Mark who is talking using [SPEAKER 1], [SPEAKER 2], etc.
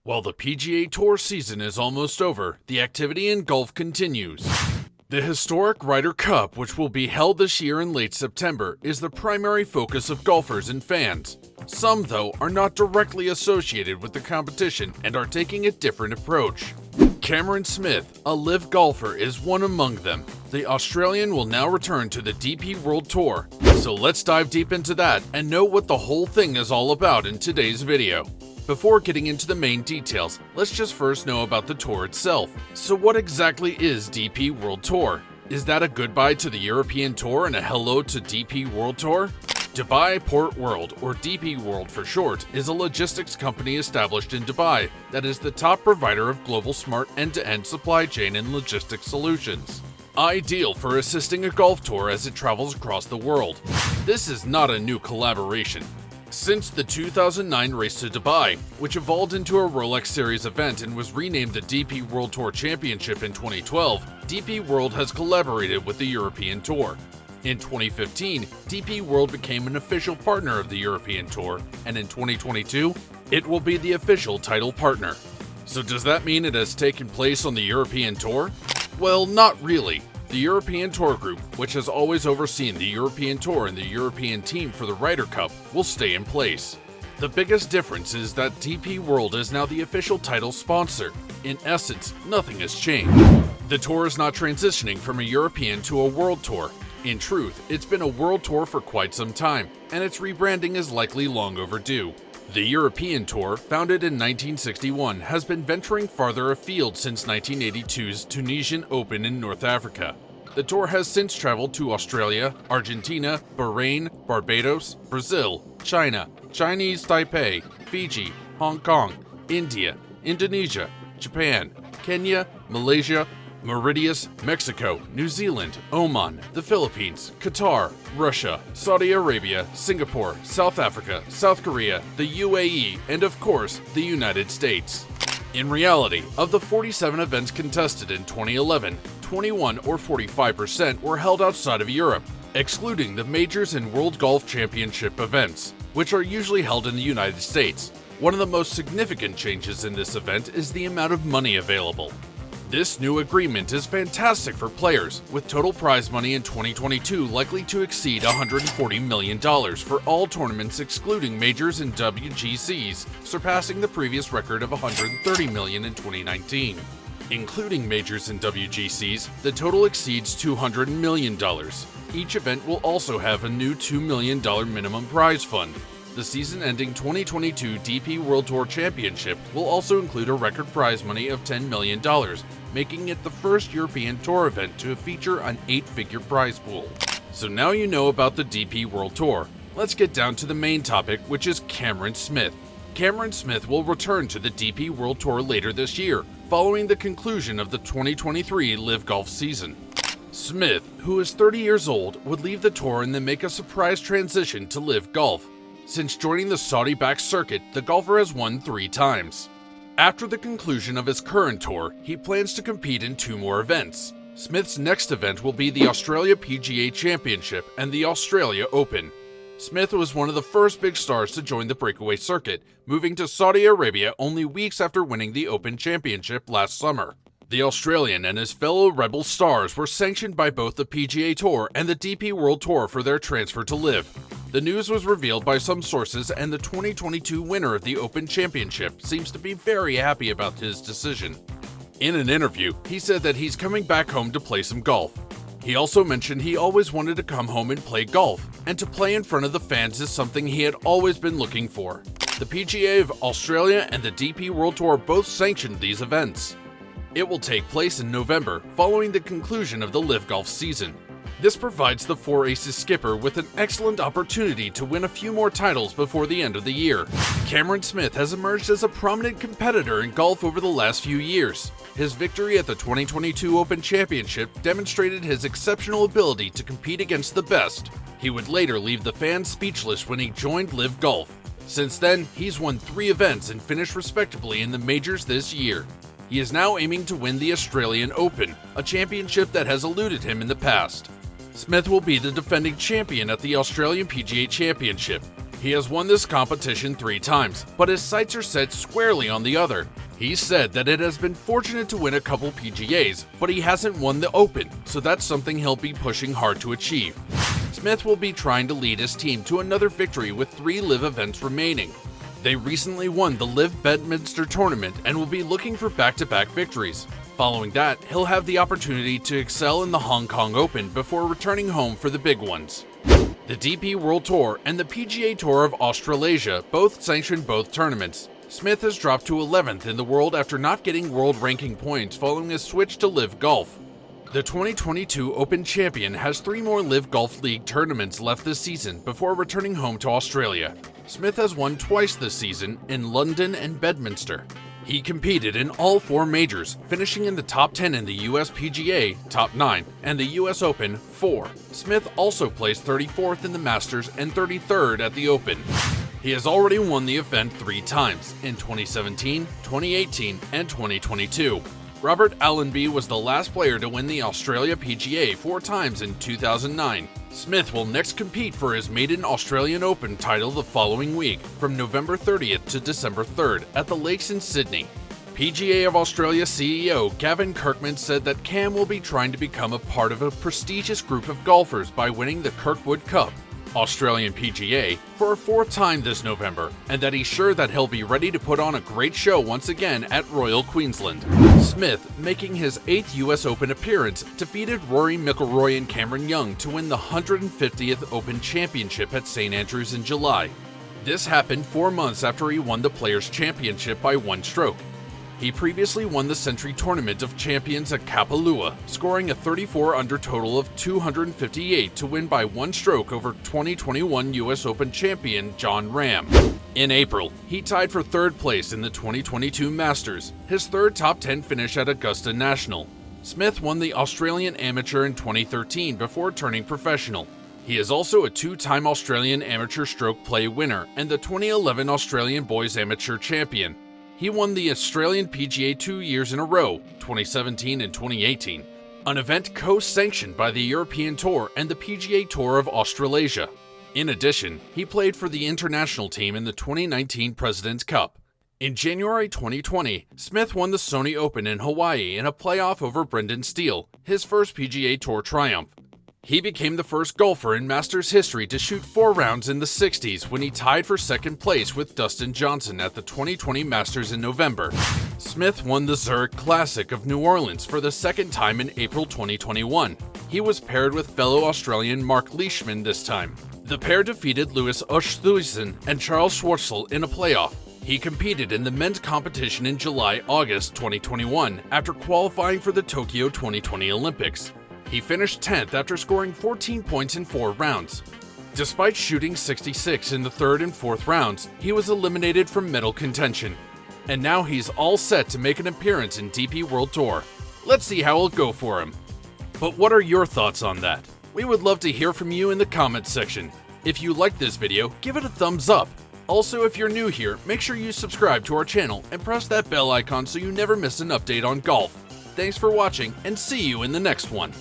[SPEAKER 1] While the PGA Tour season is almost over, the activity in golf continues. The historic Ryder Cup, which will be held this year in late September, is the primary focus of golfers and fans. Some, though, are not directly associated with the competition and are taking a different approach. Cameron Smith, a LIV golfer, is one among them. The Australian will now return to the DP World Tour. So let's dive deep into that and know what the whole thing is all about in today's video. Before getting into the main details, let's just first know about the tour itself. So what exactly is DP World Tour? Is that a goodbye to the European Tour and a hello to DP World Tour? Dubai Port World, or DP World for short, is a logistics company established in Dubai that is the top provider of global smart end-to-end supply chain and logistics solutions. Ideal for assisting a golf tour as it travels across the world. This is not a new collaboration. Since the 2009 race to Dubai, which evolved into a Rolex Series event and was renamed the DP World Tour Championship in 2012, DP World has collaborated with the European Tour. In 2015, DP World became an official partner of the European Tour, and in 2022, it will be the official title partner. So does that mean it has taken place on the European Tour? Well, not really. The European Tour Group, which has always overseen the European Tour and the European team for the Ryder Cup, will stay in place. The biggest difference is that DP World is now the official title sponsor. In essence, nothing has changed. The tour is not transitioning from a European to a World Tour. In truth, it's been a World Tour for quite some time, and its rebranding is likely long overdue. The European Tour, founded in 1961, has been venturing farther afield since 1982's Tunisian Open in North Africa. The tour has since traveled to Australia, Argentina, Bahrain, Barbados, Brazil, China, Chinese Taipei, Fiji, Hong Kong, India, Indonesia, Japan, Kenya, Malaysia, Mauritius, Mexico, New Zealand, Oman, the Philippines, Qatar, Russia, Saudi Arabia, Singapore, South Africa, South Korea, the UAE, and of course, the United States. In reality, of the 47 events contested in 2011, 21 or 45% were held outside of Europe, excluding the Majors and World Golf Championship events, which are usually held in the United States. One of the most significant changes in this event is the amount of money available. This new agreement is fantastic for players, with total prize money in 2022 likely to exceed $140 million for all tournaments excluding majors and WGCs, surpassing the previous record of $130 million in 2019. Including majors and WGCs, the total exceeds $200 million. Each event will also have a new $2 million minimum prize fund. The season-ending 2022 DP World Tour Championship will also include a record prize money of $10 million, making it the first European Tour event to feature an 8-figure prize pool. So now you know about the DP World Tour. Let's get down to the main topic, which is Cameron Smith. Cameron Smith will return to the DP World Tour later this year, following the conclusion of the 2023 LIV Golf season. Smith, who is 30 years old, would leave the tour and then make a surprise transition to LIV Golf. Since joining the Saudi-backed circuit, the golfer has won 3 times. After the conclusion of his current tour, he plans to compete in 2 more events. Smith's next event will be the Australia PGA Championship and the Australia Open. Smith was one of the first big stars to join the breakaway circuit, moving to Saudi Arabia only weeks after winning the Open Championship last summer. The Australian and his fellow Rebel stars were sanctioned by both the PGA Tour and the DP World Tour for their transfer to LIV. The news was revealed by some sources, and the 2022 winner of the Open Championship seems to be very happy about his decision. In an interview, he said that he's coming back home to play some golf. He also mentioned he always wanted to come home and play golf, and to play in front of the fans is something he had always been looking for. The PGA of Australia and the DP World Tour both sanctioned these events. It will take place in November, following the conclusion of the LIV Golf season. This provides the Four Aces skipper with an excellent opportunity to win a few more titles before the end of the year. Cameron Smith has emerged as a prominent competitor in golf over the last few years. His victory at the 2022 Open Championship demonstrated his exceptional ability to compete against the best. He would later leave the fans speechless when he joined LIV Golf. Since then, he's won 3 events and finished respectably in the majors this year. He is now aiming to win the Australian Open, a championship that has eluded him in the past. Smith will be the defending champion at the Australian PGA Championship. He has won this competition 3 times, but his sights are set squarely on the other. He said that it has been fortunate to win a couple PGAs, but he hasn't won the Open, so that's something he'll be pushing hard to achieve. Smith will be trying to lead his team to another victory with 3 LIV events remaining. They recently won the LIV Bedminster tournament and will be looking for back-to-back victories. Following that, he'll have the opportunity to excel in the Hong Kong Open before returning home for the big ones. The DP World Tour and the PGA Tour of Australasia both sanction both tournaments. Smith has dropped to 11th in the world after not getting world ranking points following his switch to LIV Golf. The 2022 Open champion has 3 more LIV Golf League tournaments left this season before returning home to Australia. Smith has won twice this season in London and Bedminster. He competed in all 4 majors, finishing in the top 10 in the US PGA, top 9, and the US Open, 4. Smith also placed 34th in the Masters and 33rd at the Open. He has already won the event 3 times, in 2017, 2018, and 2022. Robert Allenby was the last player to win the Australia PGA 4 times in 2009. Smith will next compete for his maiden Australian Open title the following week, from November 30th to December 3rd at the Lakes in Sydney. PGA of Australia CEO Gavin Kirkman said that Cam will be trying to become a part of a prestigious group of golfers by winning the Kirkwood Cup, Australian PGA, for a 4th time this November, and that he's sure that he'll be ready to put on a great show once again at Royal Queensland. Smith, making his 8th US Open appearance, defeated Rory McIlroy and Cameron Young to win the 150th Open Championship at St Andrews in July. This happened 4 months after he won the Players' Championship by 1 stroke. He previously won the Century Tournament of Champions at Kapalua, scoring a 34-under total of 258 to win by 1 stroke over 2021 US Open champion John Ram. In April, he tied for 3rd place in the 2022 Masters, his 3rd top 10 finish at Augusta National. Smith won the Australian Amateur in 2013 before turning professional. He is also a 2-time Australian Amateur Stroke Play winner and the 2011 Australian Boys Amateur champion. He won the Australian PGA 2 years in a row, 2017 and 2018, an event co-sanctioned by the European Tour and the PGA Tour of Australasia. In addition, he played for the international team in the 2019 President's Cup. In January 2020, Smith won the Sony Open in Hawaii in a playoff over Brendan Steele, his first PGA Tour triumph. He became the first golfer in Masters history to shoot 4 rounds in the 60s when he tied for 2nd place with Dustin Johnson at the 2020 Masters in November. Smith won the Zurich Classic of New Orleans for the 2nd time in April 2021. He was paired with fellow Australian Mark Leishman this time. The pair defeated Louis Oosthuizen and Charles Schwartzel in a playoff. He competed in the men's competition in July-August 2021 after qualifying for the Tokyo 2020 Olympics. He finished 10th after scoring 14 points in 4 rounds. Despite shooting 66 in the 3rd and 4th rounds, he was eliminated from medal contention. And now he's all set to make an appearance in DP World Tour. Let's see how it'll go for him. But what are your thoughts on that? We would love to hear from you in the comments section. If you liked this video, give it a thumbs up. Also, if you're new here, make sure you subscribe to our channel and press that bell icon so you never miss an update on golf. Thanks for watching and see you in the next one.